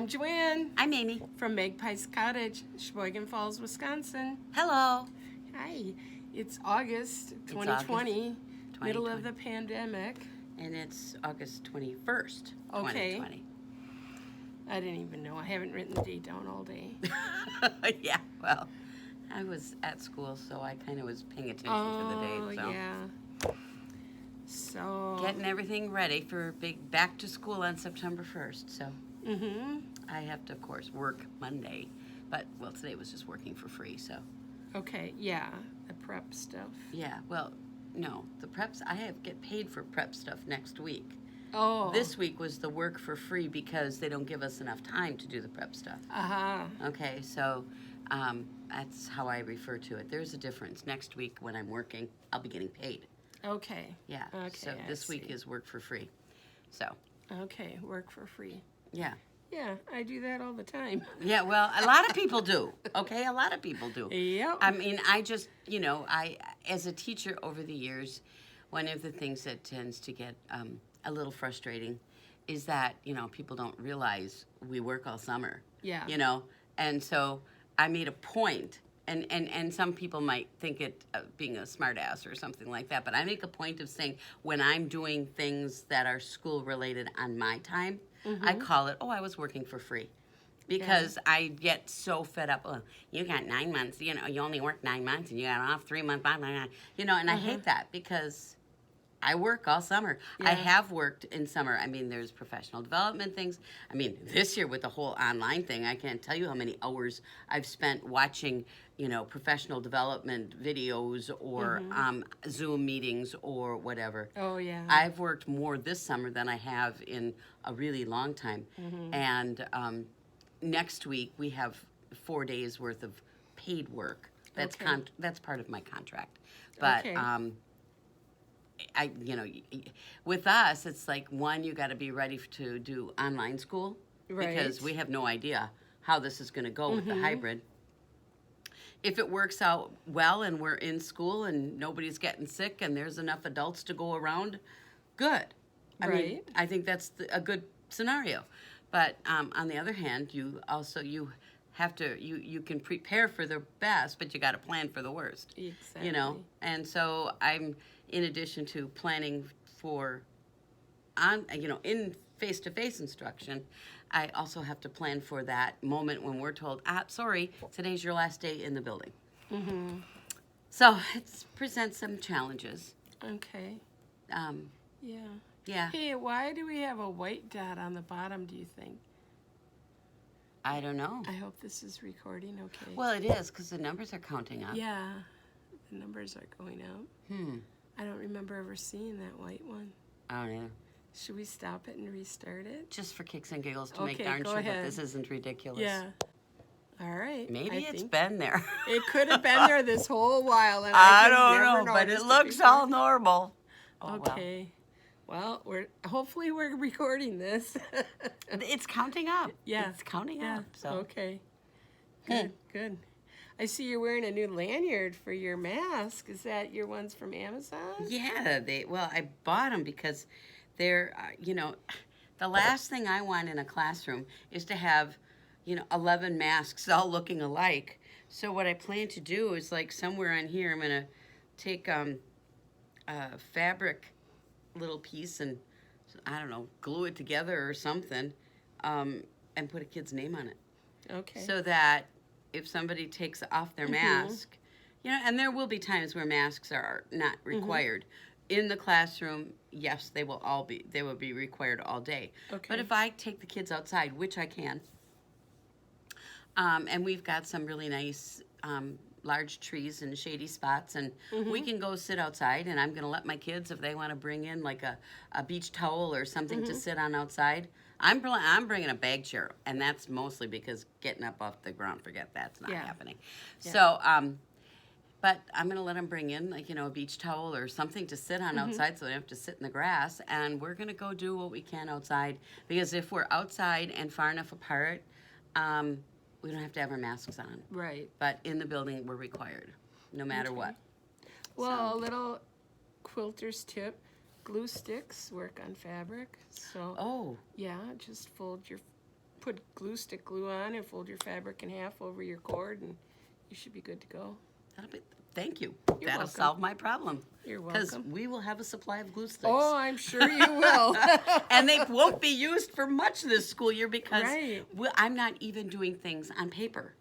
I'm Joanne I'm Amy. from Magpies Cottage, Sheboygan Falls, Wisconsin. Hello. Hi. It's August 2020, middle of the pandemic. And it's August 21st, Okay. 2020. I didn't even know. I haven't written the date down all day. Yeah, well, I was at school, so I kind of was paying attention to the date. So. Yeah. So. Getting everything ready for big back to school on September 1st. So I have to, of course, work Monday. But, well, today was just working for free, so. Okay, yeah, the prep stuff. Yeah, well, no, the preps, get paid for prep stuff next week. Oh. This week was the work for free because they don't give us enough time to do the prep stuff. Uh-huh. Okay, so that's how I refer to it. There's a difference. Next week when I'm working, I'll be getting paid. Okay. Yeah. Okay, So this week is work for free. So. Okay, work for free. Yeah. Yeah, I do that all the time. Yeah, well, a lot of people do. Okay, a lot of people do. Yep. I mean, I just, as a teacher over the years, one of the things that tends to get a little frustrating is that, people don't realize we work all summer. Yeah. And so I made a point, and some people might think it being a smart ass or something like that, but I make a point of saying when I'm doing things that are school related on my time, I call it, I was working for free. Because I get so fed up. Oh, you got 9 months, you only work 9 months and you got off 3 months, blah, blah, blah. And I hate that because I work all summer. Yeah. I have worked in summer. I mean, there's professional development things. I mean, this year with the whole online thing, I can't tell you how many hours I've spent watching, professional development videos or Zoom meetings or whatever. Oh, yeah. I've worked more this summer than I have in a really long time. And next week we have 4 days worth of paid work. That's that's part of my contract. But with us, it's like, one, you got to be ready to do online school because we have no idea how this is going to go with the hybrid. If it works out well and we're in school and nobody's getting sick and there's enough adults to go around, good. I mean, I think that's a good scenario. But on the other hand, you have to, you can prepare for the best, but you got to plan for the worst. Exactly. And so I'm, in addition to planning for, in face-to-face instruction, I also have to plan for that moment when we're told, sorry, today's your last day in the building. So it presents some challenges. Okay. Yeah. Yeah. Hey, why do we have a white dot on the bottom, do you think? I don't know. I hope this is recording okay. Well, it is, because the numbers are counting up. Yeah, the numbers are going up. I don't remember ever seeing that white one. I don't know. Should we stop it and restart it? Just for kicks and giggles to make darn sure that this isn't ridiculous. Yeah. All right. Maybe it's been there. It could have been there this whole while. And I don't know, but it looks all normal. Okay. Well, hopefully we're recording this. It's counting up. Yeah. It's counting up. So. Okay. Good, good. I see you're wearing a new lanyard for your mask. Is that your ones from Amazon? Yeah, I bought them because they're, the last thing I want in a classroom is to have, 11 masks all looking alike. So what I plan to do is, like, somewhere on here, I'm going to take a fabric little piece and, I don't know, glue it together or something, and put a kid's name on it. Okay. So that if somebody takes off their mask, and there will be times where masks are not required. In the classroom, yes, they will be required all day. Okay. But if I take the kids outside, which I can, and we've got some really nice large trees and shady spots, and we can go sit outside, and I'm going to let my kids, if they want to bring in like a beach towel or something to sit on outside, I'm bringing a bag chair, and that's mostly because getting up off the ground, forget that's not happening. Yeah. So, but I'm going to let them bring in, like, a beach towel or something to sit on outside so they don't have to sit in the grass, and we're going to go do what we can outside, because if we're outside and far enough apart, we don't have to have our masks on. Right. But in the building, we're required, no matter what. Well, a little quilter's tip. Glue sticks work on fabric. So, yeah, just fold your put stick glue on and fold your fabric in half over your cord, and you should be good to go. Thank you. You're That'll welcome. solve my problem. You're Because welcome. we will have a supply of glue sticks. Oh, I'm sure you will. And they won't be used for much this school year because Right. I'm not even doing things on paper.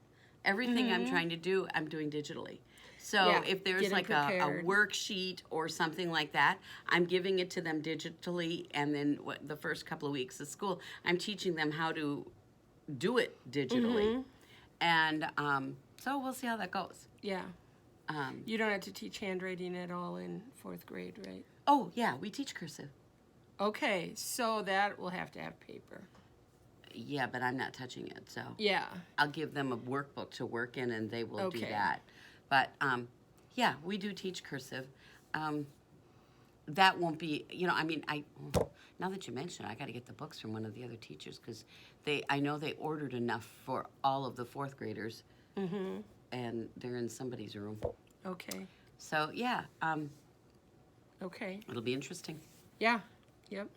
Everything I'm trying to do, I'm doing digitally. So Yeah, if there's getting like a prepared. worksheet or something like that, I'm giving it to them digitally. And then the first couple of weeks of school, I'm teaching them how to do it digitally. And so we'll see how that goes. Yeah. You don't have to teach handwriting at all in 4th grade, right? Oh, yeah, we teach cursive. Okay, so that will have to have paper. Yeah, but I'm not touching it, so. Yeah. I'll give them a workbook to work in, and they will do Okay. that. But, yeah, we do teach cursive. That won't be, now that you mention it, I got to get the books from one of the other teachers because I know they ordered enough for all of the 4th graders, and they're in somebody's room. Okay. So, yeah, Okay. it'll be interesting. Yeah. Yep.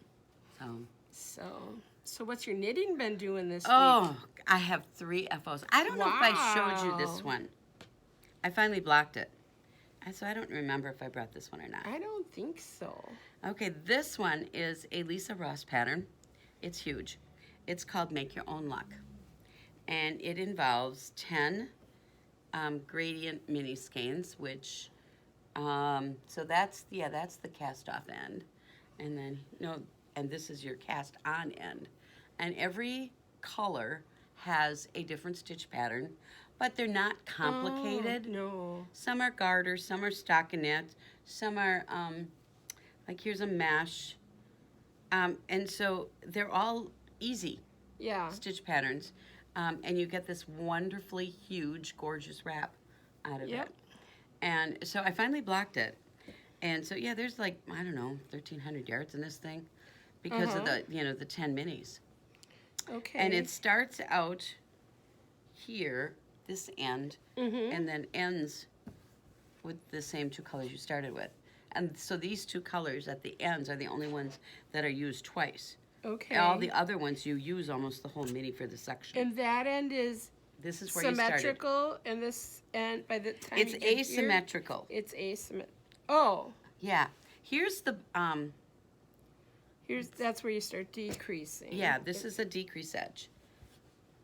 So what's your knitting been doing this week? Oh, I have 3 FOs. I don't know if I showed you this Wow. one. I finally blocked it. So I don't remember if I brought this one or not. I don't think so. Okay, this one is a Lisa Ross pattern. It's huge. It's called Make Your Own Luck. And it involves 10 gradient mini skeins, which, so that's the cast off end. And then, and this is your cast on end. And every color has a different stitch pattern, but they're not complicated. Oh, no. Some are garters, some are stockinette, some are, like here's a mesh. And so they're all easy Yeah. stitch patterns. And you get this wonderfully huge, gorgeous wrap out of Yep. it. And so I finally blocked it. And so, yeah, there's like, I don't know, 1,300 yards in this thing because of the 10 minis. Okay. And it starts out here, this end, and then ends with the same 2 colors you started with. And so these 2 colors at the ends are the only ones that are used twice. Okay. All the other ones you use almost the whole mini for the section. And that end is This is where you started. symmetrical, and this end, by the time It's you get asymmetrical. here, it's asymmetrical. Oh, Yeah. Here's the that's where you start decreasing. yeah, this is a decrease edge.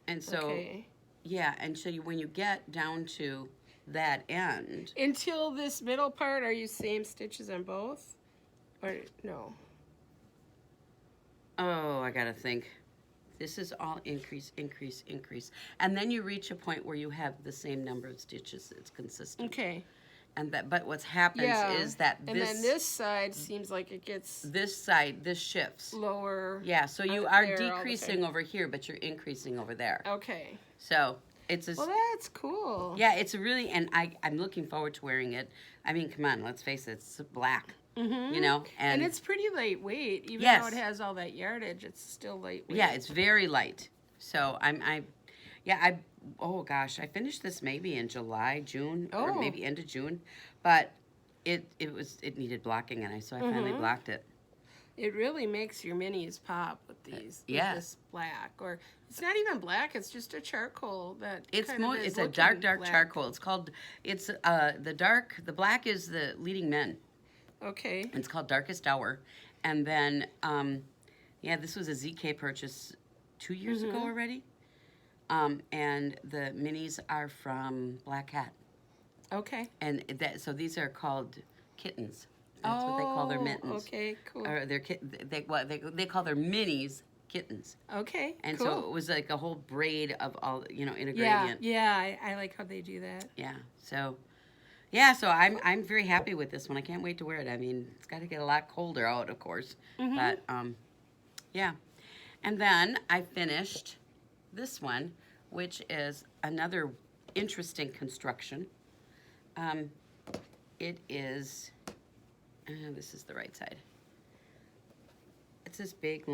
And so Okay. yeah, and so when you get down to that end, Until this middle part, are you same stitches on both? Or no? oh, I got to think. This is all increase, increase, increase. And then you reach a point where you have the same number of stitches. It's consistent. Okay. And but what happens Yeah. is that and then this side seems like it gets this side, this shifts. lower. Yeah, so you on are there all the decreasing time. over here, but you're increasing over there. Okay. So it's a, Well, that's cool. yeah, it's a really, and I'm looking forward to wearing it. I mean, come on, let's face it, it's black, And it's pretty lightweight, even Yes. though it has all that yardage. It's still lightweight. yeah, it's very light. So oh gosh, I finished this maybe in July, June, or Oh. maybe end of June, but it needed blocking, and so I finally blocked it. It really makes your minis pop with these. yeah. With this black, or it's not even black. It's just a charcoal that. It's kind of more. is It's a looking dark black. charcoal. It's called. It's the black is the leading men. Okay. It's called Darkest Hour, and then this was a ZK purchase 2 years ago already, and the minis are from Black Hat, Okay. and so these are called kittens. That's what they call their mittens. Okay. Cool. Or they call their minis kittens. Okay. And cool. so it was like a whole braid of all in a Yeah. gradient. Yeah. I like how they do that. Yeah. So. Yeah, so I'm very happy with this one. I can't wait to wear it. I mean, it's got to get a lot colder out, of course. But yeah. And then I finished this one, which is another interesting construction. It is. This is the right side. It's this big,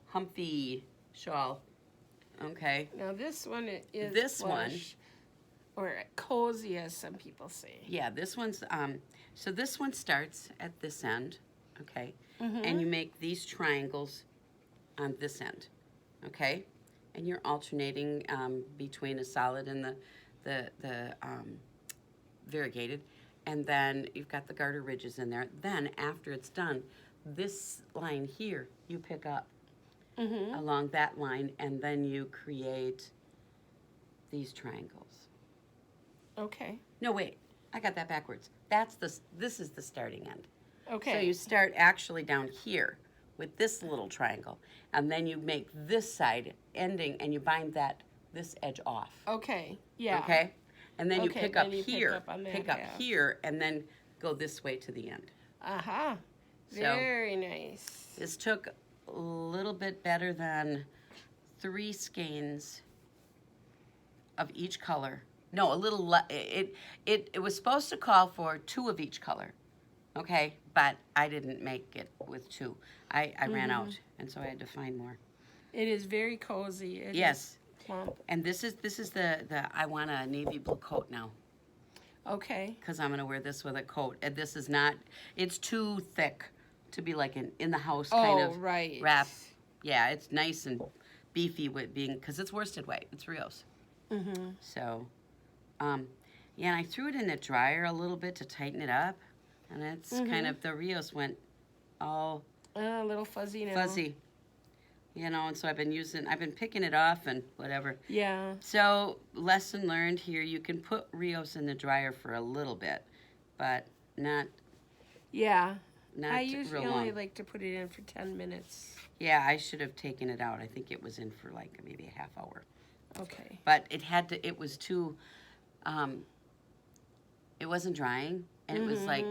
humpy shawl. Okay. Now this one is This one- plush, or cozy, as some people say. Yeah, this one's, so this one starts at this end, okay? And you make these triangles on this end, okay? And you're alternating between a solid and the variegated. And then you've got the garter ridges in there. Then after it's done, this line here, you pick up along that line, and then you create these triangles. Okay. No, wait, I got that backwards. This is the starting end. Okay. So you start actually down here with this little triangle, and then you make this side ending, and you bind this edge off. Okay. Yeah. Okay? And then you Okay, pick then up you pick here, up on that pick up half. here, and then go this way to the end. Aha. So- Very nice. This took a little bit better than 3 skeins of each color. No, a little. It was supposed to call for 2 of each color, okay? But I didn't make it with 2. I ran out, and so I had to find more. It is very cozy. It Yes. is plump. And this is the I want a navy blue coat now, Okay. because I'm gonna wear this with a coat. And this is not. It's too thick to be like an in the house kind of right. wrap. Yeah, it's nice and beefy with being, because it's worsted weight. It's Rios. So, yeah, and I threw it in the dryer a little bit to tighten it up, and it's kind of, the Rios went all A little fuzzy now. fuzzy, you know, and so I've been picking it off and whatever. Yeah. So, lesson learned here, you can put Rios in the dryer for a little bit, but not Yeah. I real usually long. only like to put it in for 10 minutes. Yeah, I should have taken it out. I think it was in for like maybe a half hour. Okay. But it was too, it wasn't drying, and it was like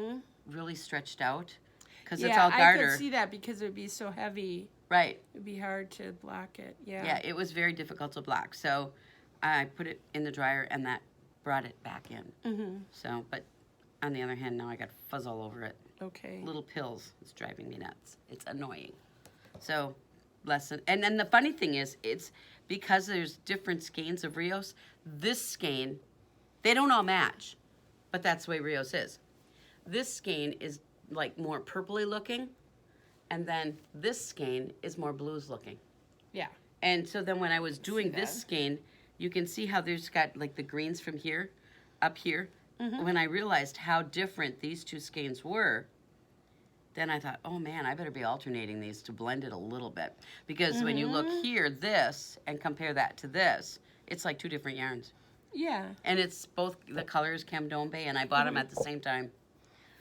really stretched out, because it's all I garter. could see that because it would be so heavy. Right. It would be hard to block it. Yeah. Yeah, it was very difficult to block. So I put it in the dryer, and that brought it back in. So, but on the other hand, now I got fuzz all over it. Okay. Little pills. It's driving me nuts. It's annoying. So, lesson. And then the funny thing is, it's because there's different skeins of Rios. This skein, they don't all match, but that's the way Rios is. This skein is like more purpley looking, and then this skein is more blues looking. Yeah. And so then when I was doing this that. skein, you can see how there's got like the greens from here, up here. When I realized how different these 2 skeins were, then I thought, oh man, I better be alternating these to blend it a little bit. Because when you look here, this, and compare that to this, it's like 2 different yarns. Yeah. And it's both, the colors Camdombe, and I bought them at the same time.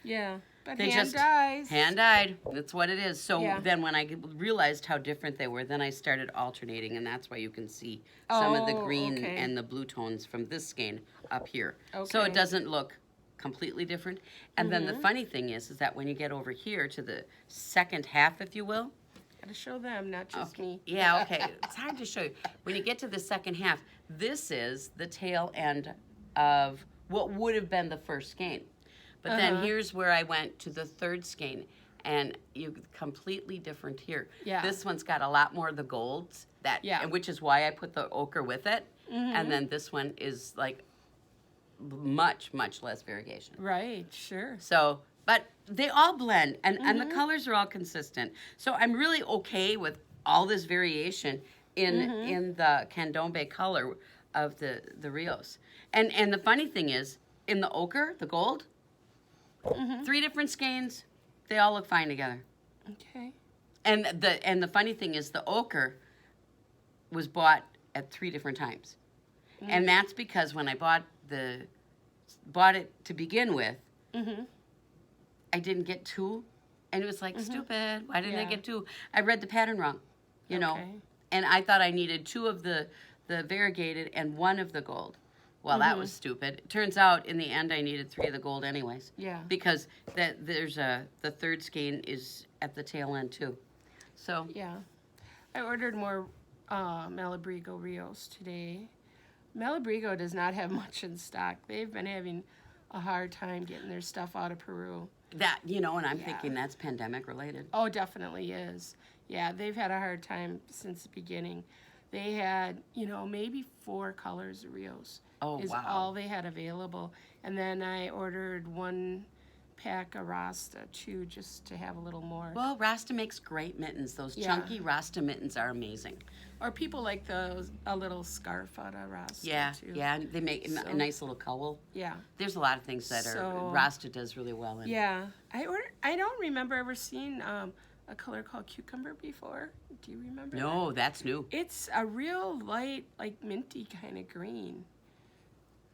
Yeah. But They hand just dyes. hand dyed. That's what it is. So Yeah. then when I realized how different they were, then I started alternating, and that's why you can see some of the Oh, green okay. and the blue tones from this skein up here. So Okay. it doesn't look completely different. And then the funny thing is that when you get over here to the second half, if you will. Gotta show them, not just me. Yeah, okay. It's hard to show you. When you get to the second half, this is the tail end of what would have been the first skein. But then here's where I went to the third skein, and you completely different here. Yeah. This one's got a lot more of the golds, Yeah. and which is why I put the ochre with it. And then this one is like much, much less variegation. Right, sure. So, but they all blend, and the colors are all consistent. So I'm really okay with all this variation in the candombe color of the Rios. And the funny thing is, in the ochre, the gold, 3 different skeins, they all look fine together. Okay. And the funny thing is, the ochre was bought at 3 different times, and that's because when I bought it to begin with, I didn't get 2, and it was like stupid. Why didn't I Yeah. get 2? I read the pattern wrong, you know, Okay. and I thought I needed 2 of the variegated and 1 of the gold. Well, that was stupid. It turns out in the end I needed 3 of the gold anyways. Yeah. Because the third skein is at the tail end too. So Yeah. I ordered more Malabrigo Rios today. Malabrigo does not have much in stock. They've been having a hard time getting their stuff out of Peru. that, you know, and I'm Yeah. thinking that's pandemic related. Oh, definitely is. Yeah, they've had a hard time since the beginning. They had, maybe 4 colors of Rios. Oh, is wow. all they had available. And then I ordered one pack a Rasta too, just to have a little more. Well, Rasta makes great mittens. Those Yeah. chunky Rasta mittens are amazing. Or people like a little scarf out of Rasta Yeah, too. yeah, and they make So- a nice little cowl. Yeah. There's a lot of things that So- Rasta does really well in. Yeah. I don't remember ever seeing a color called cucumber before. Do you remember? No, that? that's new. It's a real light, like minty kind of green.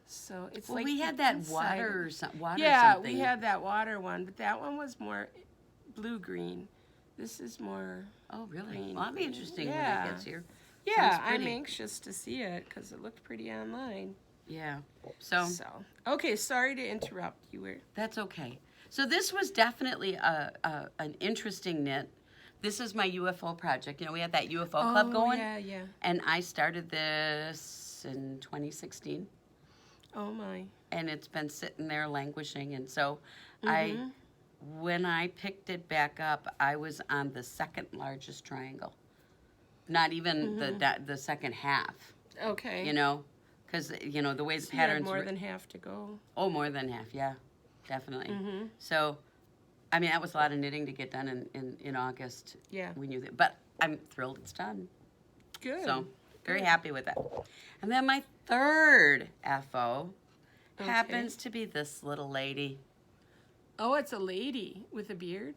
So it's Well, like we the had that inside- water or something. Yeah, we had that water one, but that one was more blue green. This is more. Oh, really? green. Well, that'll be interesting when Yeah. it gets here. Yeah, Sounds I'm pretty. anxious to see it because it looked pretty online. Yeah. So Okay, sorry to interrupt. You were. that's okay. So this was definitely an interesting knit. This is my UFO project. You know, we had that UFO club going. Yeah. And I started this in 2016. Oh my. And it's been sitting there languishing. And so when I picked it back up, I was on the second largest triangle. Not even the second half, Okay. you know, because, you know, the way the So you had patterns more were- than half to go. Oh, more than half, yeah, definitely. Mm-hmm. So, I mean, that was a lot of knitting to get done in August. Yeah. We knew that. But I'm thrilled it's done. Good. So, very Good. happy with that. And then my third FO Okay. happens to be this little lady. Oh, it's a lady with a beard.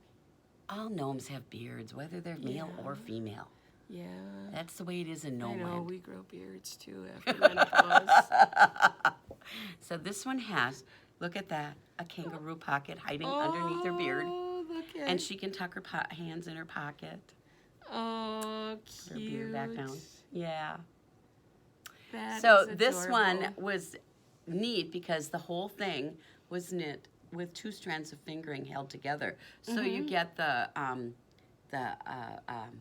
All gnomes have beards, whether they're male Yeah. or female. Yeah. That's the way it is in I gnome know, land. we grow beards too after menopause. So this one has, look at that, a kangaroo pocket hiding underneath her beard. Oh, look at And she can tuck her hands in her pocket. Oh, Her cute. beard back down. Yeah. That So is this one adorable. was neat because the whole thing was knit with 2 strands of fingering held together. So Mm-hmm. you get the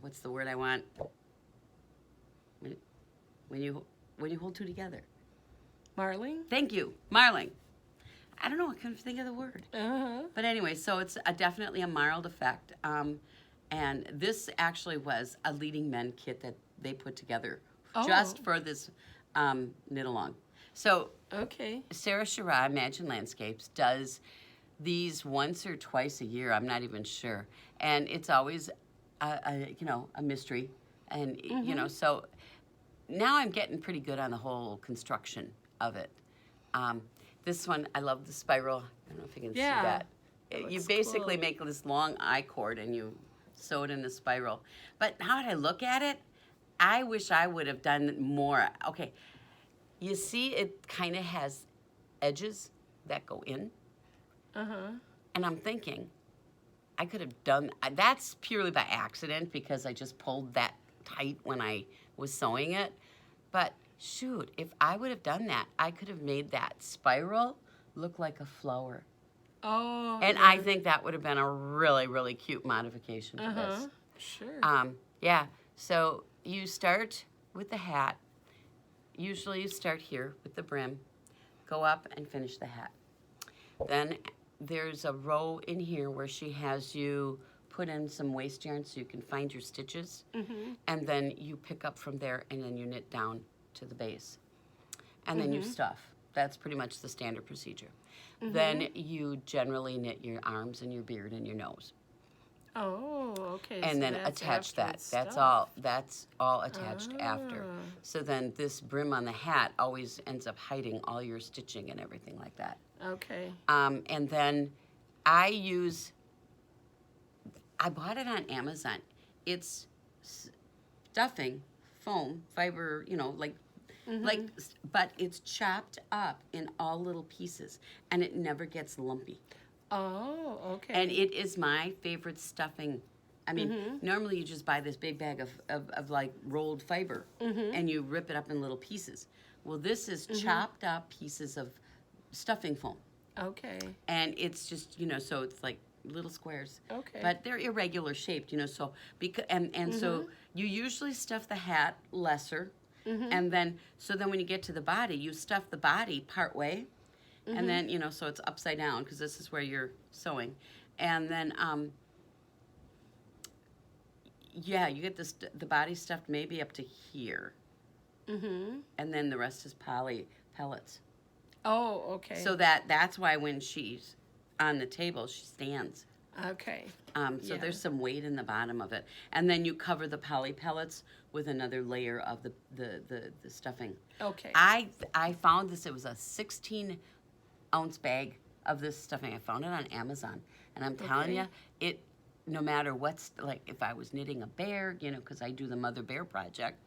what's the word I want? When you hold 2 together. Marling? Thank you, marling. I don't know. I couldn't think of the word. Uh-huh. But anyway, so it's definitely a marled effect. And this actually was a leading men kit that they put together just Oh. for this knit along. So Okay. Sarah Shira, Imagine Landscapes, does these once or twice a year. I'm not even sure. And it's always, a mystery. And, you know, so now I'm getting pretty good on the whole construction of it. This one, I love the spiral. I don't know if you can see Yeah. that. That You looks basically cool. make this long I-cord and you sew it in the spiral. But now that I look at it, I wish I would have done more. Okay, you see it kind of has edges that go in. Uh-huh. And I'm thinking, I could have done, that's purely by accident because I just pulled that tight when I was sewing it. But shoot, if I would have done that, I could have made that spiral look like a flower. Oh. And yeah. I think that would have been a really, really cute modification to Uh-huh. this. Sure. Yeah, so you start with the hat. Usually you start here with the brim, go up and finish the hat. Then there's a row in here where she has you put in some waste yarn so you can find your stitches. And then you pick up from there and then you knit down to the base. And then you stuff. That's pretty much the standard procedure. Then you generally knit your arms and your beard and your nose. Oh, okay. And so then that's attach after that. it's That's stuffed. all attached after. Ah. So then this brim on the hat always ends up hiding all your stitching and everything like that. Okay. And then I bought it on Amazon. It's stuffing, foam, fiber, but it's chopped up in all little pieces and it never gets lumpy. Oh, okay. And it is my favorite stuffing. I mean, normally you just buy this big bag of like rolled fiber and you rip it up in little pieces. Well, this is chopped up pieces of stuffing foam. Okay. And it's just, so it's like little squares. Okay. But they're irregular shaped, so so you usually stuff the hat lesser. And then when you get to the body, you stuff the body part way. And then, so it's upside down because this is where you're sewing. And then, you get the body stuffed maybe up to here. And then the rest is poly pellets. Oh, okay. So that's why when she's on the table, she stands. Okay. So Yeah. there's some weight in the bottom of it. And then you cover the poly pellets with another layer of the stuffing. Okay. I found this, it was a 16-ounce bag of this stuffing. I found it on Amazon. And I'm telling Okay. you, no matter what's, like if I was knitting a bear, you know, because I do the Mother Bear Project,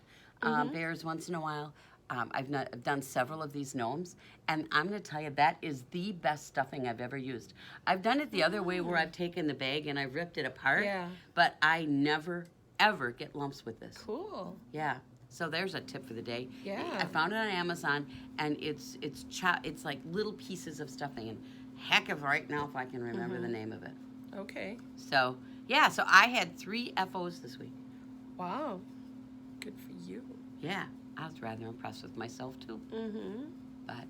bears once in a while. I've done several of these gnomes, and I'm going to tell you, that is the best stuffing I've ever used. I've done it the other way where I've taken the bag and I've ripped it apart, Yeah. but I never, ever get lumps with this. Cool. Yeah. So there's a tip for the day. Yeah. I found it on Amazon, and it's like little pieces of stuffing, and heck of right now if I can remember the name of it. Okay. So, yeah, so I had 3 FOs this week. Wow. Good for you. Yeah, I was rather impressed with myself, too. Mm-hmm. But,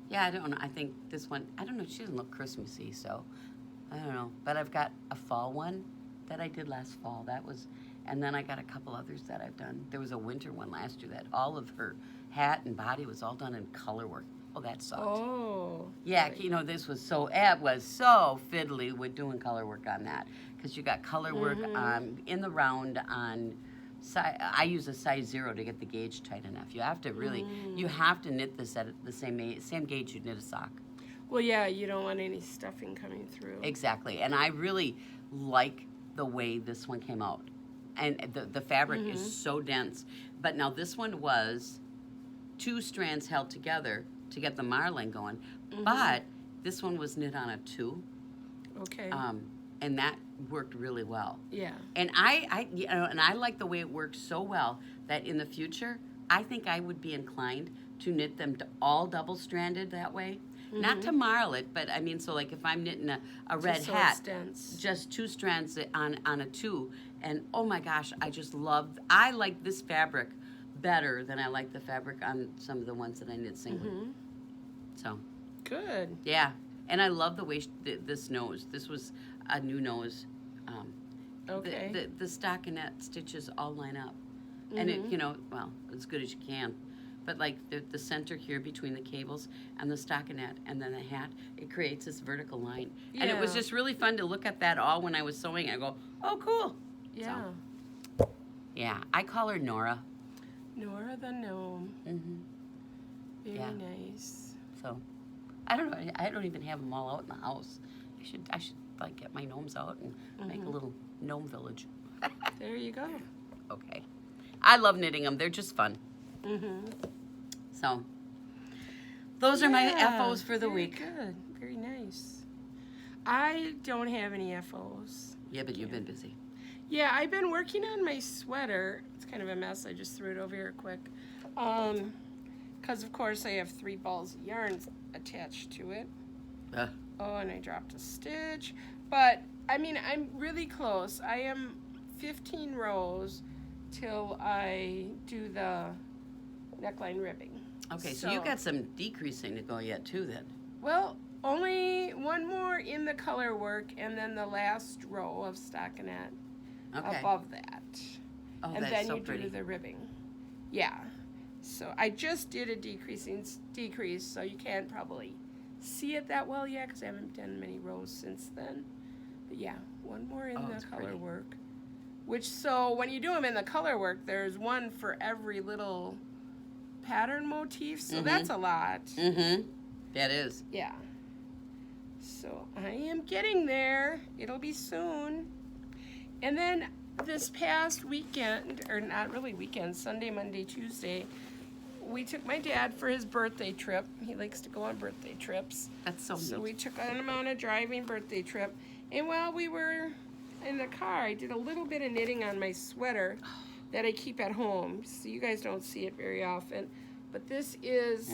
yeah, I don't know. I think this one, I don't know, she doesn't look Christmassy, so I don't know. But I've got a fall one that I did last fall. That was, and then I got a couple others that I've done. There was a winter one last year that all of her hat and body was all done in color work. Oh, that sucked. Oh. Yeah, right. you know, it was so fiddly with doing color work on that. Because you got color work in the round on, I use a size 0 to get the gauge tight enough. You have to really, you have to knit this at the same gauge you'd knit a sock. Well, yeah, you don't want any stuffing coming through. Exactly, and I really like the way this one came out. And the fabric is so dense. But now this one was 2 strands held together to get the marling going. But this one was knit on a 2. Okay. And that worked really well. Yeah. And I like the way it worked so well that in the future, I think I would be inclined to knit them all double-stranded that way. Not to marl it, but I mean, so like if I'm knitting a red so hat, it's dense. just 2 strands on a 2, and oh my gosh, I like this fabric better than I like the fabric on some of the ones that I knit singly. So, Good. yeah. And I love the way this nose. This was a new nose. Okay. The stockinette stitches all line up. And it, you know, well, as good as you can. But like the center here between the cables and the stockinette and then the hat, it creates this vertical line. And it was Yeah. just really fun to look at that all when I was sewing. I go, oh, cool. Yeah. So, yeah, I call her Nora. Nora the gnome. Very Yeah. nice. So, I don't know. I don't even have them all out in the house. I should like get my gnomes out and make a little gnome village. There you go. Okay. I love knitting them. They're just fun. So, those are my FOs for the very week. Good. Very nice. I don't have any FOs. Yeah, but you've been busy. Yeah, I've been working on my sweater. It's kind of a mess. I just threw it over here quick. Because, of course, I have 3 balls of yarn attached to it. Oh, and I dropped a stitch. But, I mean, I'm really close. I am 15 rows till I do the neckline ribbing. Okay, so you got some decreasing to go yet, too, then. Well, only one more in the color work, and then the last row of stockinette above that. Oh, and that's then so you pretty. do the ribbing. Yeah. So I just did a decrease, so you can't probably see it that well yet because I haven't done many rows since then. But yeah, one more in the it's color pretty. work. Which, so when you do them in the color work, there's one for every little pattern motif, so that's a lot. That is. Yeah. So I am getting there. It'll be soon. And then this past weekend, or not really weekend, Sunday, Monday, Tuesday, we took my dad for his birthday trip. He likes to go on birthday trips. That's so neat. So we took him on a driving birthday trip. And while we were in the car, I did a little bit of knitting on my sweater that I keep at home. So you guys don't see it very often. But this is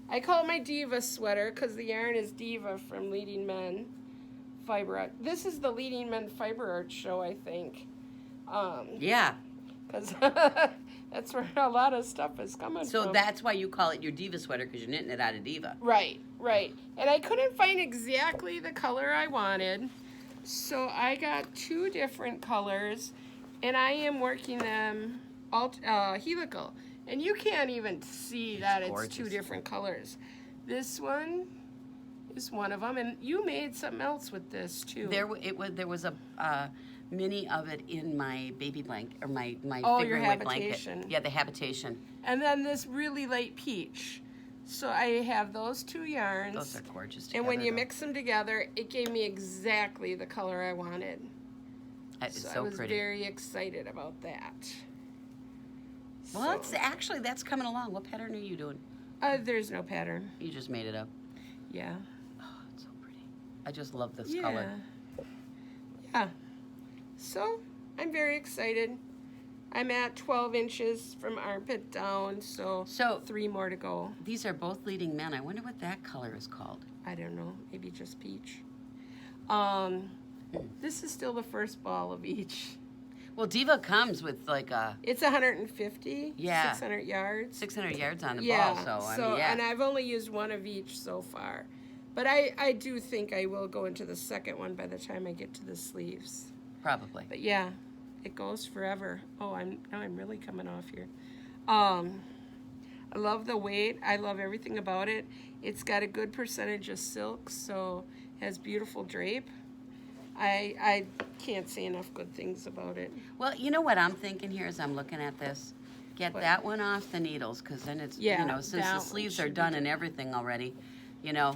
I call it my Diva Sweater because the yarn is Diva from Leading Men Fiber Art. This is the Leading Men Fiber Art show, I think. Yeah. Because that's where a lot of stuff is coming from. So that's why you call it your Diva Sweater, because you're knitting it out of Diva. Right. And I couldn't find exactly the color I wanted. So I got 2 different colors, and I am working them helical. And you can't even see that it's 2 gorgeous. different colors. This one is one of them. And you made something else with this too. There was a mini of it in my baby blanket, or my Oh, figure your weight blanket. habitation. Yeah, the habitation. And then this really light peach. So I have those two yarns. Those are gorgeous together. And when you though. mix them together, it gave me exactly the color I wanted. It's So so I was pretty. very excited about that. Well, that's coming along. What pattern are you doing? There's no pattern. You just made it up. Yeah. Oh, it's so pretty. I just love this Yeah. color. Yeah. So I'm very excited. I'm at 12 inches from armpit down, so 3 more to go. These are both leading men. I wonder what that color is called. I don't know, maybe just peach. This is still the first ball of each. Well, Diva comes with like a It's 150, Yeah. 600 yards. 600 yards on the Yeah, ball, so I mean, yeah. and I've only used one of each so far. But I do think I will go into the second one by the time I get to the sleeves. Probably. But yeah, it goes forever. Oh, I'm really coming off here. I love the weight. I love everything about it. It's got a good percentage of silk, so it has beautiful drape. I can't say enough good things about it. Well, you know what I'm thinking here as I'm looking at this? Get that one off the needles, because then it's, Yeah, you know, since that the one sleeves should are be done and everything already, you know,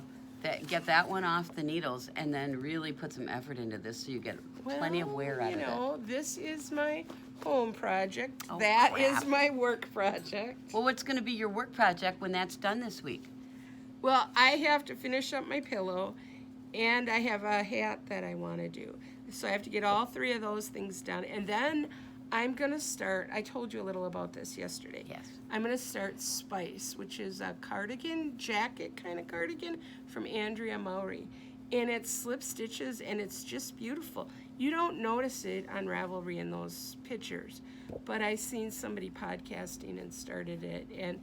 get that one off the needles and then really put some effort into this so you get plenty of wear out of you it. know, this is my home project. Oh, That crap. is my work project. Well, what's going to be your work project when that's done this week? Well, I have to finish up my pillow, and I have a hat that I want to do. So I have to get all 3 of those things done. And then I'm going to start, I told you a little about this yesterday. Yes. I'm going to start Spice, which is a cardigan, jacket kind of cardigan from Andrea Mowry. And it's slip stitches, and it's just beautiful. You don't notice it on Ravelry in those pictures, but I seen somebody podcasting and started it. And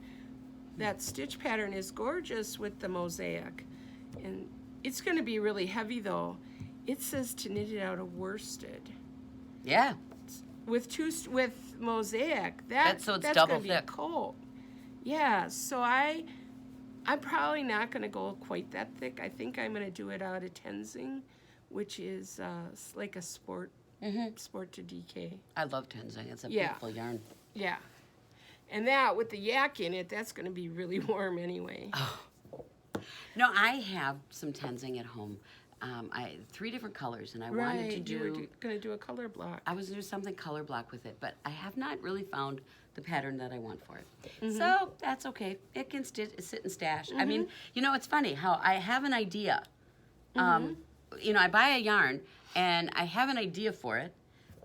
that stitch pattern is gorgeous with the mosaic. And it's going to be really heavy, though. It says to knit it out of worsted. Yeah. With mosaic, So it's that's double gonna be thick. cold. Yeah, so I'm probably not gonna go quite that thick. I think I'm gonna do it out of Tenzing, which is like a sport to DK. I love Tenzing. It's a Yeah. beautiful yarn. Yeah, and that with the yak in it, that's gonna be really warm anyway. Oh. No, I have some Tenzing at home. 3 different colors, and I wanted to you were do. gonna do a color block. I was doing something color block with it, but I have not really found the pattern that I want for it. So that's okay. It can sit and stash. I mean, you know, it's funny how I have an idea. You know, I buy a yarn and I have an idea for it,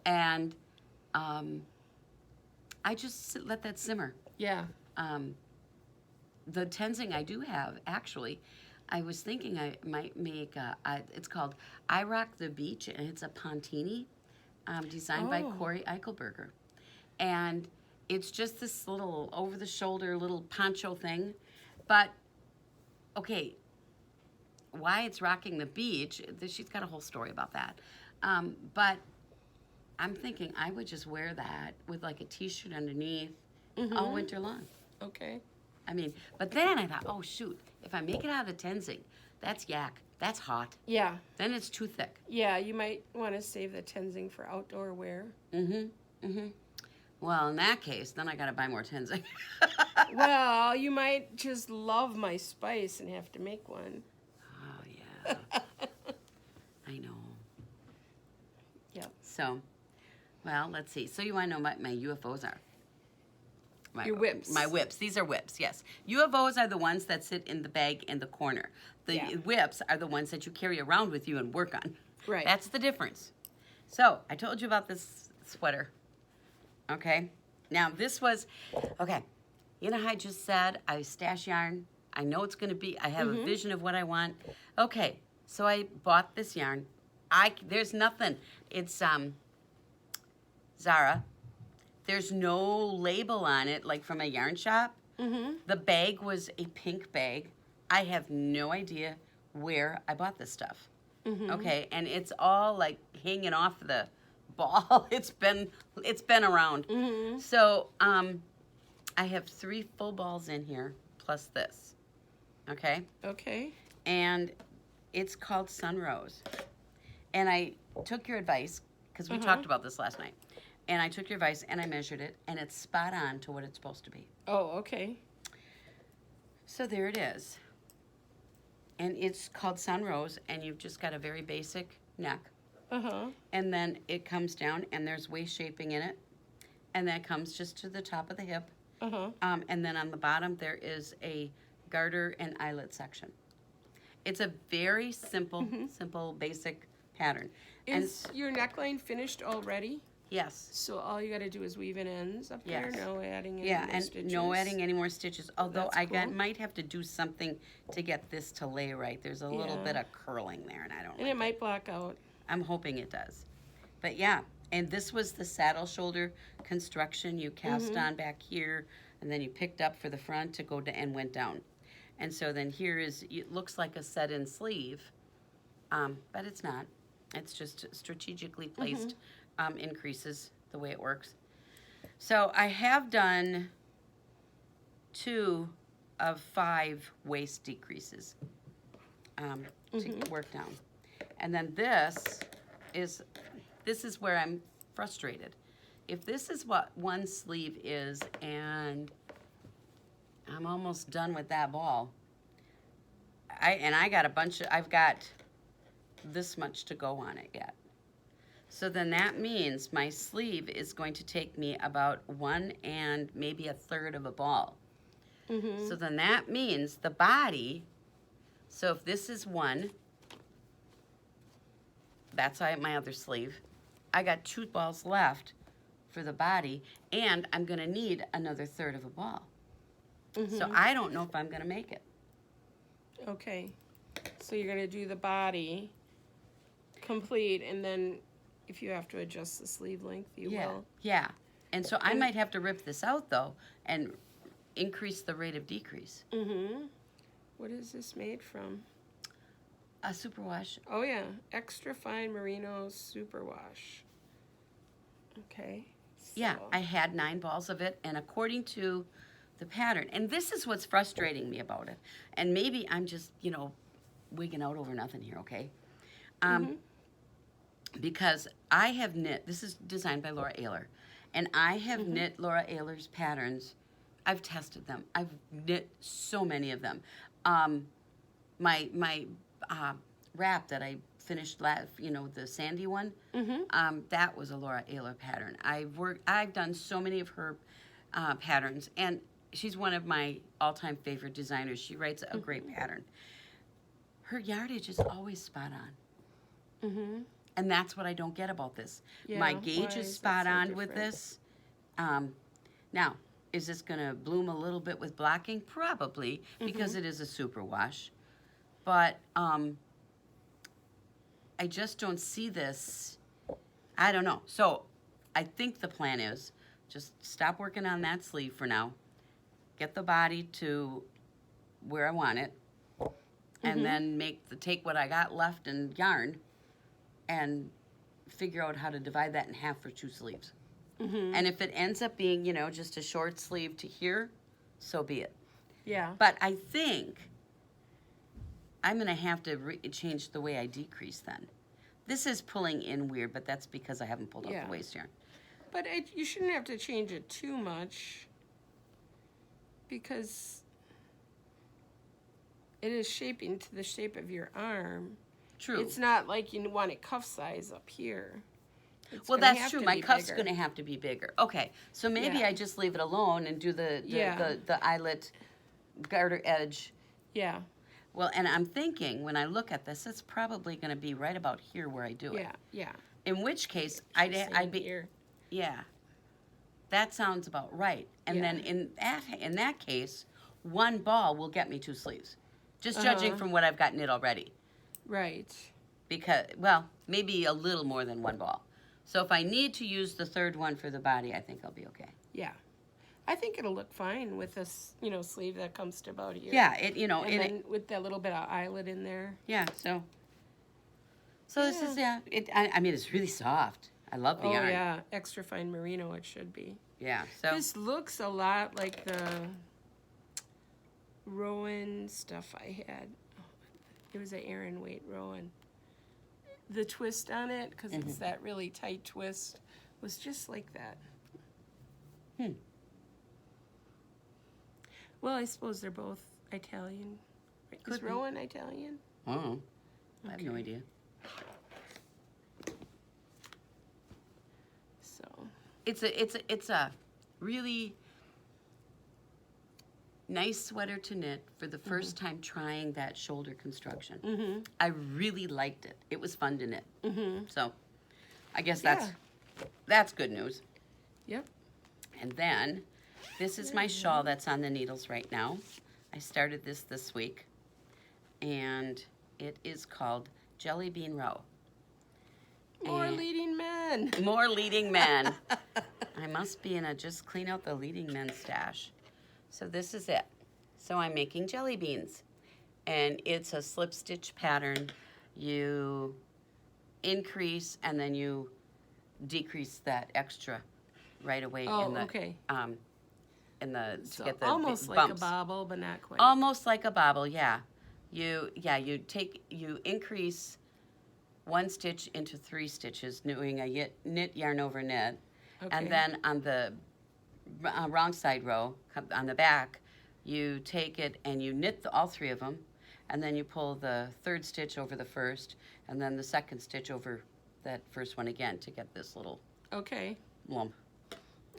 and I just let that simmer. Yeah. The Tenzing I do have, actually, I was thinking I might make it's called I Rock the Beach, and it's a Pontini designed by Cora Eichelberger. And it's just this little over-the-shoulder little poncho thing. But, okay, why it's rocking the beach, she's got a whole story about that. But I'm thinking I would just wear that with like a t-shirt underneath all winter long. Okay. I mean, but then I thought, oh shoot, if I make it out of Tenzing, that's yak, that's hot. Yeah. Then it's too thick. Yeah, you might want to save the Tenzing for outdoor wear. Well, in that case, then I gotta buy more Tenzing. Well, you might just love my spice and have to make one. Oh yeah, I know. Yep. So, well, let's see. So you want to know what my UFOs are? Your whips. My whips. These are whips, yes. UFOs are the ones that sit in the bag in the corner. The whips are the ones that you carry around with you and work on. Right. That's the difference. So, I told you about this sweater. Okay? Now, this was, okay, you know how I just said I stash yarn? I know it's going to be, I have a vision of what I want. Okay, so I bought this yarn. There's nothing. It's Zara. There's no label on it, like from a yarn shop. The bag was a pink bag. I have no idea where I bought this stuff. Okay, and it's all like hanging off the ball. It's been around. So I have 3 full balls in here plus this. Okay. Okay. And It's called Sunrose. And I took your advice, because we talked about this last night. And I took your advice and I measured it, and it's spot on to what it's supposed to be. Oh, okay. So there it is. And it's called Sunrose, and you've just got a very basic neck. And then it comes down, and there's waist shaping in it. And that comes just to the top of the hip. And then on the bottom, there is a garter and eyelet section. It's a very simple, simple, basic pattern. Is your neckline finished already? Yes. So all you got to do is weave in ends up there, no adding any more stitches. No adding any more stitches. Although That's might have to do something to get this to lay right. There's a little bit of curling there, and I don't. And it might block out. I'm hoping it does. But yeah, and this was the saddle shoulder construction. You cast on back here, and then you picked up for the front to go to and went down. And so then here is, it looks like a set-in sleeve, but it's not. It's just strategically placed increases the way it works. So I have done 2 of 5 waist decreases to work down. And then this is where I'm frustrated. If this is what one sleeve is, and I'm almost done with that ball, I've got this much to go on it yet. So then that means my sleeve is going to take me about 1 and maybe 1/3 of a ball. So then that means the body, so if this is 1, that's my other sleeve. I got 2 balls left for the body, and I'm going to need another 1/3 of a ball. So I don't know if I'm going to make it. Okay. So you're going to do the body complete, and then if you have to adjust the sleeve length, you will. Yeah. And so I might have to rip this out, though, and increase the rate of decrease. What is this made from? A superwash. Oh, yeah. Extra fine merino superwash. Okay. Yeah, So- I had 9 balls of it, and according to the pattern, and this is what's frustrating me about it, and maybe I'm just, wigging out over nothing here, okay? Because I have knit, this is designed by Laura Ayler, and I have knit Laura Ayler's patterns. I've tested them. I've knit so many of them. My wrap that I finished, the sandy one, that was a Laura Ayler pattern. I've done so many of her patterns, and she's one of my all-time favorite designers. She writes a great pattern. Her yardage is always spot on. And that's what I don't get about this. Yeah, My gauge why is is spot that so on with different? this. Now, is this going to bloom a little bit with blocking? Probably, because it is a superwash. But I just don't see this. I don't know. So I think the plan is just stop working on that sleeve for now. Get the body to where I want it. And then take what I got left in yarn and figure out how to divide that in half for 2 sleeves. And if it ends up being, just a short sleeve to here, so be it. Yeah. But I think I'm going to have to change the way I decrease then. This is pulling in weird, but that's because I haven't pulled out the waist yarn. But you shouldn't have to change it too much, because it is shaping to the shape of your arm. True. It's not like you want it cuff size up here. It's Well, gonna that's have true. to My be cuff's bigger. going to have to be bigger. Okay, so maybe Yeah. I just leave it alone and do the Yeah. eyelet garter edge. Yeah. Well, and I'm thinking when I look at this, it's probably going to be right about here where I do it. Yeah. Yeah. In which case, Same I'd be here. yeah. That sounds about right. And Yeah. then in that case, 1 ball will get me 2 sleeves, just judging from what I've got knit already. Right. Because maybe a little more than 1 ball. So if I need to use the 3rd one for the body, I think I'll be okay. Yeah. I think it'll look fine with this, sleeve that comes to about here. Yeah, And then with that little bit of eyelet in there. yeah. So this is I mean, it's really soft. I love the Oh, yarn. yeah. Extra fine merino it should be. Yeah. So This looks a lot like the Rowan stuff I had. It was an Aran weight row, and the twist on it, because it's that really tight twist, was just like that. Well, I suppose they're both Italian. Is Rowan Italian? Oh, I have no idea. So It's a really nice sweater to knit for the first time trying that shoulder construction. I really liked it. It was fun to knit. So I guess that's good news. Yep. And then this is my shawl that's on the needles right now. I started this week, and it is called Jelly Bean Row. More leading men. More leading men. I must be in a just clean out the leading men stash. So this is it. So I'm making jelly beans, and it's a slip stitch pattern. You increase and then you decrease that extra right away in the to get the almost bumps. like a bobble, but not quite. Almost like a bobble, yeah. You increase one stitch into 3 stitches, doing a knit yarn over knit, and then on the wrong side row on the back, you take it and you knit all 3 of them, and then you pull the 3rd stitch over the first, and then the 2nd stitch over that first one again to get this little lump.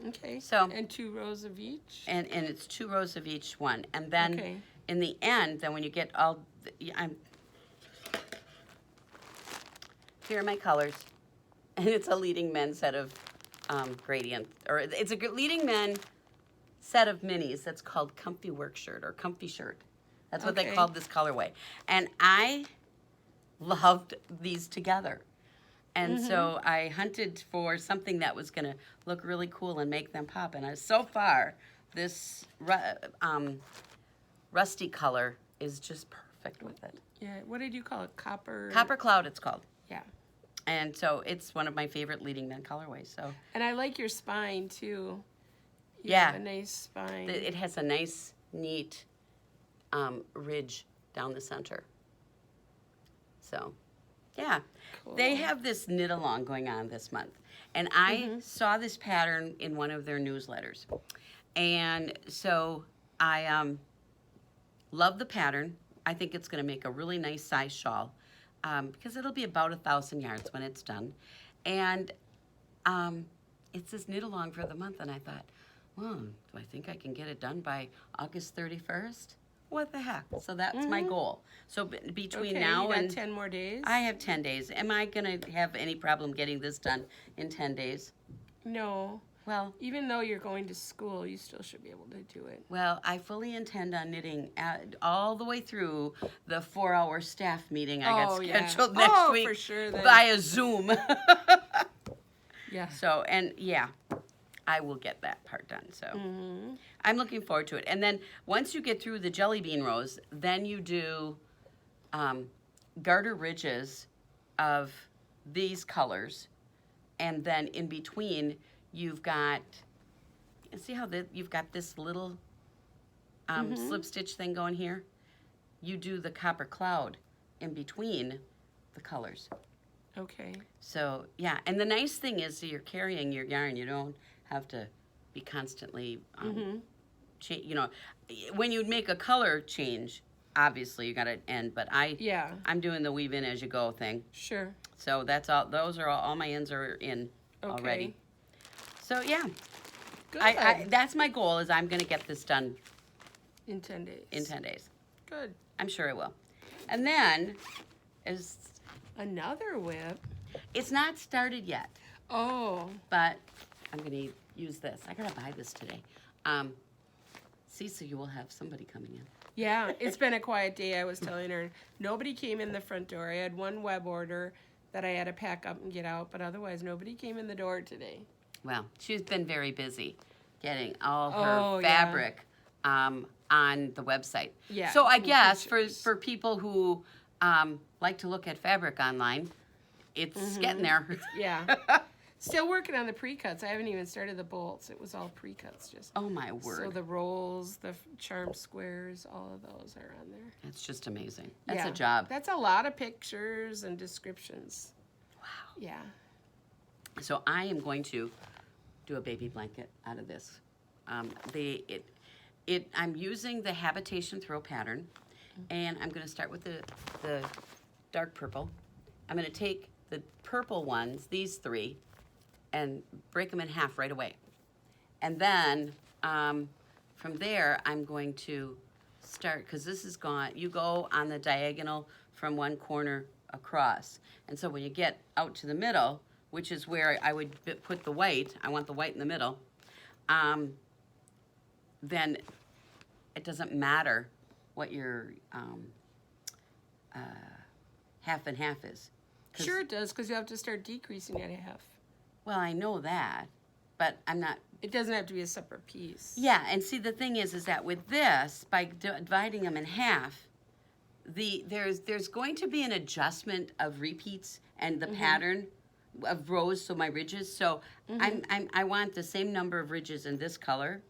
Okay. So and 2 rows of each. And it's 2 rows of each one, and then in the end, then when you get all, here are my colors, and it's a leading men set of gradient, or it's a leading men set of minis that's called Comfy Work Shirt or Comfy Shirt. That's what they called this colorway, and I loved these together. And so I hunted for something that was going to look really cool and make them pop. And so far, this rusty color is just perfect with it. Yeah. What did you call it? Copper. Copper Cloud, it's called. Yeah. And so it's one of my favorite leading men colorways. So. And I like your spine too. You Yeah. have a nice spine. It has a nice, neat ridge down the center. So. Yeah, cool. They have this knit along going on this month, and I saw this pattern in one of their newsletters, and so I love the pattern. I think it's going to make a really nice size shawl because it'll be about 1,000 yards when it's done, and it says knit along for the month, and I thought, well, do I think I can get it done by August 31st? What the heck? So that's my goal. So between now you got and 10 more days. I have 10 days. Am I going to have any problem getting this done in 10 days? No. Well, Even though you're going to school, you still should be able to do it. well, I fully intend on knitting all the way through the 4-hour staff meeting I got scheduled next week for sure, then. via Zoom. Yeah. So, and yeah, I will get that part done. So I'm looking forward to it. And then once you get through the jelly bean rows, then you do garter ridges of these colors. And then in between, you've got, see how you've got this little slip stitch thing going here? You do the copper cloud in between the colors. Okay. So, yeah. And the nice thing is you're carrying your yarn. You don't have to be constantly, you know, when you make a color change, obviously you got to end, but I'm doing the weave in as you go thing. Sure. So that's all, those are all my ends are in already. So yeah, Good. that's my goal is I'm going to get this done in 10 days. in 10 days. Good. I'm sure it will. And then is Another whip. it's not started yet, Oh. but I'm going to use this. I got to buy this today. See, so you will have somebody coming in. Yeah, it's been a quiet day. I was telling her nobody came in the front door. I had one web order that I had to pack up and get out, but otherwise nobody came in the door today. Well, she's been very busy getting all her fabric on the website. Yeah. So I guess pictures. for people who like to look at fabric online, it's getting there. Yeah. Still working on the pre-cuts. I haven't even started the bolts. It was all pre-cuts just. Oh my word. So the rolls, the charm squares, all of those are on there. It's just amazing. That's Yeah. a job. That's a lot of pictures and descriptions. Wow. Yeah. So I am going to do a baby blanket out of this. I'm using the habitation throw pattern, and I'm going to start with the dark purple. I'm going to take the purple ones, these 3, and break them in half right away. And then from there, I'm going to start, because this is gone, you go on the diagonal from one corner across. And so when you get out to the middle, which is where I would put the white, I want the white in the middle, then it doesn't matter what your half and half is. Sure it does, because you have to start decreasing at half. Well, I know that, but I'm not. It doesn't have to be a separate piece. Yeah, and see, the thing is that with this, by dividing them in half, there's going to be an adjustment of repeats and the pattern of rows, so my ridges. So I want the same number of ridges in this color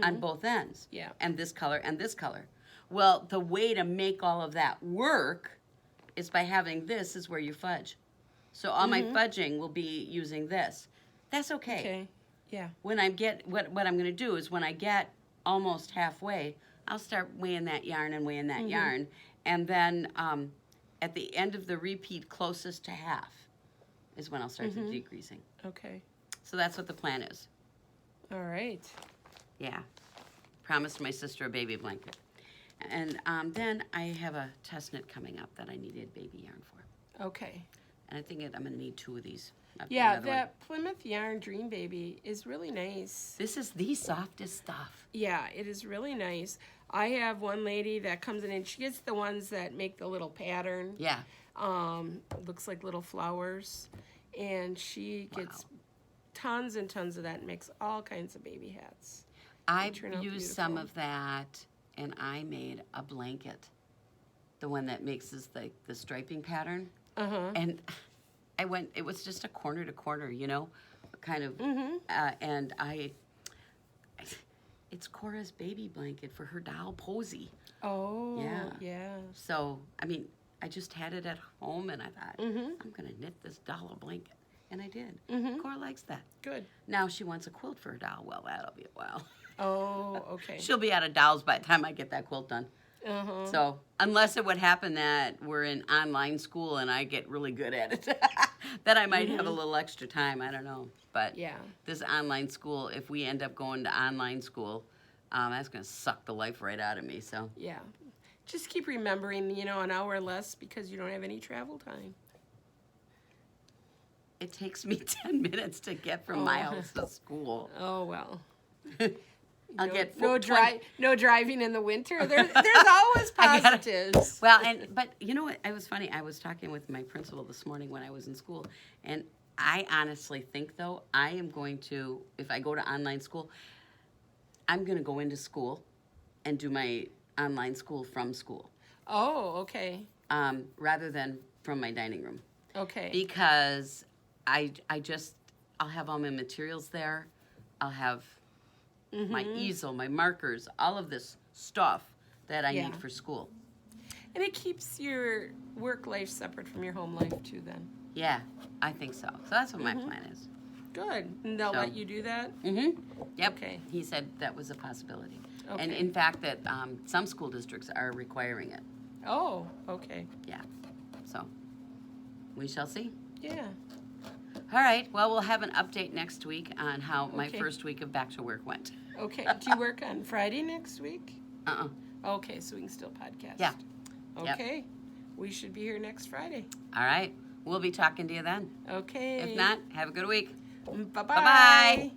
on both ends. Yeah. And this color and this color. Well, the way to make all of that work is by having this is where you fudge. So all my fudging will be using this. That's okay. Okay. Yeah. When I get, what I'm going to do is when I get almost halfway, I'll start weighing that yarn and weighing that yarn. And then at the end of the repeat closest to half is when I'll start the decreasing. Okay. So that's what the plan is. All right. Yeah. Promised my sister a baby blanket. And then I have a test knit coming up that I needed baby yarn for. Okay. And I think I'm going to need 2 of these. Yeah, Another one. that Plymouth Yarn Dream Baby is really nice. This is the softest stuff. Yeah, it is really nice. I have one lady that comes in and she gets the ones that make the little pattern. Yeah. Looks like little flowers. And she gets tons and tons of that and makes all kinds of baby hats. I've used some of that, and I made a blanket. The one that mixes the striping pattern. And it was just a corner to corner, you know, kind of, and it's Cora's baby blanket for her doll Posy. Oh, Yeah. yeah. So, I mean, I just had it at home, and I thought, I'm going to knit this doll a blanket. And I did. Cora likes that. Good. Now she wants a quilt for her doll. Well, that'll be a while. Oh, okay. She'll be out of dolls by the time I get that quilt done. So, unless it would happen that we're in online school and I get really good at it, that I might have a little extra time. I don't know. But Yeah. this online school, if we end up going to online school, that's going to suck the life right out of me. So, Yeah. Just keep remembering, you know, an hour less because you don't have any travel time. it takes me 10 minutes to get from my house to school. Oh, well. I'll get no driving in the winter. There's always positives. Well, but you know what? It was funny. I was talking with my principal this morning when I was in school, and I honestly think, though, I am going to, if I go to online school, I'm going to go into school and do my online school from school. Oh, okay. Rather than from my dining room. Okay. Because I'll have all my materials there. I'll have my easel, my markers, all of this stuff that I need for school. And it keeps your work life separate from your home life, too, then. Yeah, I think so. So that's what my plan is. Good. And they'll let you do that? Yep. Okay. He said that was a possibility. Okay. And in fact, that some school districts are requiring it. Oh, okay. Yeah. So we shall see. Yeah. All right. Well, we'll have an update next week on how my first week of back to work went. Okay. Do you work on Friday next week? Uh-uh. Okay, so we can still podcast. Yeah. Okay. Yep. We should be here next Friday. All right. We'll be talking to you then. Okay. If not, have a good week. Bye-bye. Bye-bye.